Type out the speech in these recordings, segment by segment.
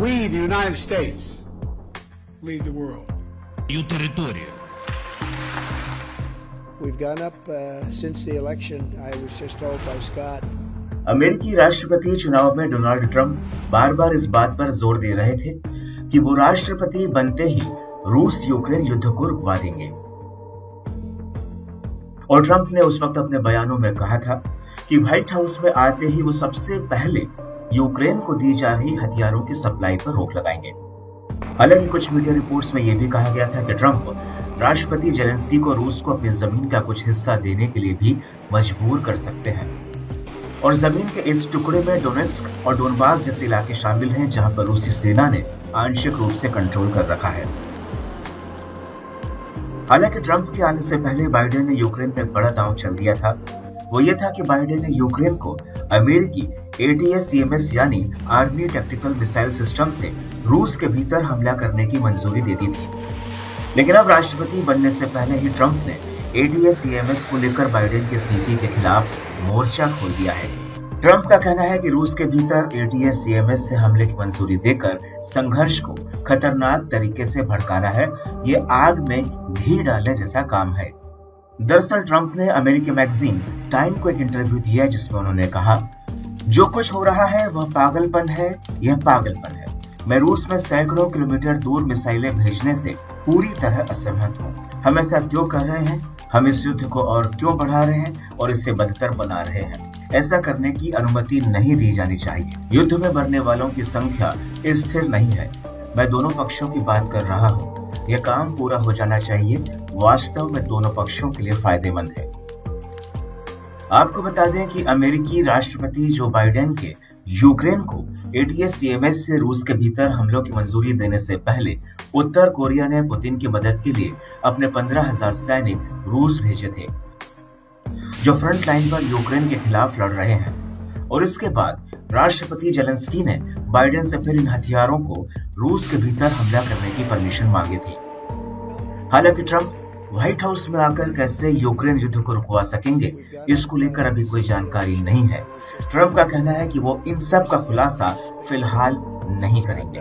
We, the United States, lead the world. Свою территорию. We've gone up since the election. I was just told by Scott. अमेरिकी राष्ट्रपति चुनाव में Donald Trump बार बार इस बात पर जोर दे रहे थे कि वो राष्ट्रपति बनते ही रूस यूक्रेन युद्ध को रुकवा देंगे। और ट्रंप ने उस वक्त अपने बयानों में कहा था कि व्हाइट हाउस में आते ही वो सबसे पहले यूक्रेन को दी जा रही हथियारों की सप्लाई पर रोक लगाएंगे। हालांकि कुछ मीडिया रिपोर्ट्स में यह भी कहा गया था कि ट्रंप राष्ट्रपति जेलेंस्की को रूस को अपनी जमीन का कुछ हिस्सा देने के लिए भी मजबूर कर सकते हैं। और जमीन के इस टुकड़े में डोनेट्स्क और डोनबास जैसे इलाके शामिल हैं, जहां पर रूसी सेना ने आंशिक रूप से कंट्रोल कर रखा है। हालांकि ट्रंप के आने से पहले बाइडेन ने यूक्रेन पर बड़ा दांव चल दिया था। वो ये था कि बाइडेन ने यूक्रेन को अमेरिकी ATACMS यानी आर्मी टैक्टिकल मिसाइल सिस्टम से रूस के भीतर हमला करने की मंजूरी दे दी थी। लेकिन अब राष्ट्रपति बनने से पहले ही ट्रंप ने ATACMS को लेकर बाइडेन की इस नीति के खिलाफ मोर्चा खोल दिया है। ट्रंप का कहना है कि रूस के भीतर ATACMS से हमले की मंजूरी देकर संघर्ष को खतरनाक तरीके से भड़काना है। ये आग में घी डालने जैसा काम है। दरअसल ट्रंप ने अमेरिकी मैगजीन टाइम को एक इंटरव्यू दिया जिसमें उन्होंने कहा, जो कुछ हो रहा है वह पागलपन है, यह पागलपन है। मैं रूस में सैकड़ों किलोमीटर दूर मिसाइलें भेजने से पूरी तरह असहमत हूँ। हम ऐसा क्यों कर रहे हैं? हम इस युद्ध को और क्यों बढ़ा रहे हैं और इससे बदतर बना रहे हैं? ऐसा करने की अनुमति नहीं दी जानी चाहिए। युद्ध में मरने वालों की संख्या स्थिर नहीं है। मैं दोनों पक्षों की बात कर रहा हूँ। यह काम पूरा हो जाना चाहिए। वास्तव में दोनों पक्षों के लिए फायदेमंद है। आपको बता दें कि अमेरिकी राष्ट्रपति जो बाइडेन के यूक्रेन को ATACMS से रूस के भीतर हमलों की मंजूरी देने से पहले उत्तर कोरिया ने पुतिन की मदद के लिए अपने 15,000 सैनिक रूस भेजे थे, जो फ्रंट लाइन पर यूक्रेन के खिलाफ लड़ रहे हैं। और इसके बाद राष्ट्रपति जेलेंस्की ने बाइडेन से फिर इन हथियारों को रूस के भीतर हमला करने की परमिशन मांगी थी। हालांकि ट्रंप व्हाइट हाउस में आकर कैसे यूक्रेन युद्ध को रुकवा सकेंगे, इसको लेकर अभी कोई जानकारी नहीं है। ट्रंप का कहना है कि वो इन सब का खुलासा फिलहाल नहीं करेंगे।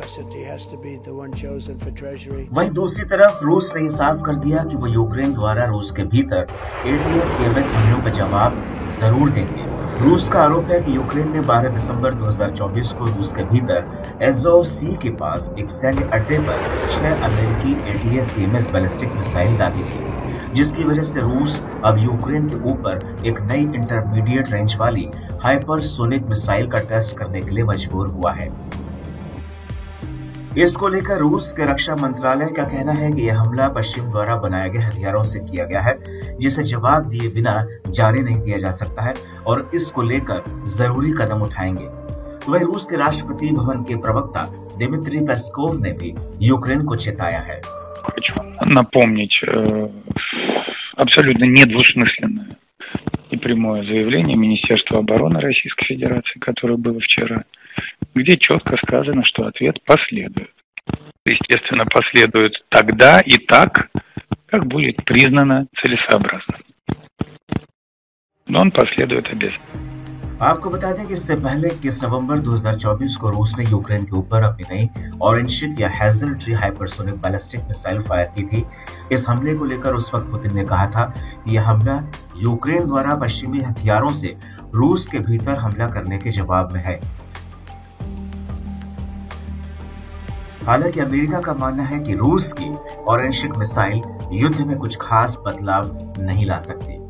वहीं दूसरी तरफ रूस ने साफ कर दिया कि वो यूक्रेन द्वारा रूस के भीतर ATACMS हमलों का जवाब जरूर देंगे। रूस का आरोप है कि यूक्रेन ने 12 दिसंबर 2024 को रूस के भीतर एज़ोव सी के पास एक सैन्य अड्डे पर 6 अमेरिकी ATACMS बैलिस्टिक मिसाइल दागी थी, जिसकी वजह से रूस अब यूक्रेन के ऊपर एक नई इंटरमीडिएट रेंज वाली हाइपरसोनिक मिसाइल का टेस्ट करने के लिए मजबूर हुआ है। इसको लेकर रूस के रक्षा मंत्रालय का कहना है कि यह हमला पश्चिम द्वारा बनाए गए हथियारों से किया गया है, जिसे जवाब दिए बिना जारी नहीं दिया जा सकता है और इसको लेकर जरूरी कदम उठाएंगे। वहीं रूस के राष्ट्रपति भवन के प्रवक्ता दिमित्री पेस्कोव ने भी यूक्रेन को चेताया है। Напомнить абсолютно недвусмысленное и прямое заявление Министерства обороны Российской Федерации, которое было вчера, где четко сказано, что ответ последует. Естественно, последует тогда и так, как будет признано целесообразным. Но он последует обязательно. आपको बता दें कि इससे पहले 21 नवंबर 2024 को रूस ने यूक्रेन के ऊपर अपनी नई ऑरेंज या hassle tree hypersonic ballistic missile fire की थी। इस हमले को लेकर उस वक्त पुतिन ने कहा था कि यह हमला यूक्रेन द्वारा पश्चिमी हथियारों से रूस के भीतर हमला करने के जवाब में है। हालांकि अमेरिका का मानना है कि रूस की ऑरेंज मिसाइल युद्ध में कुछ खास बदलाव नहीं ला सकती।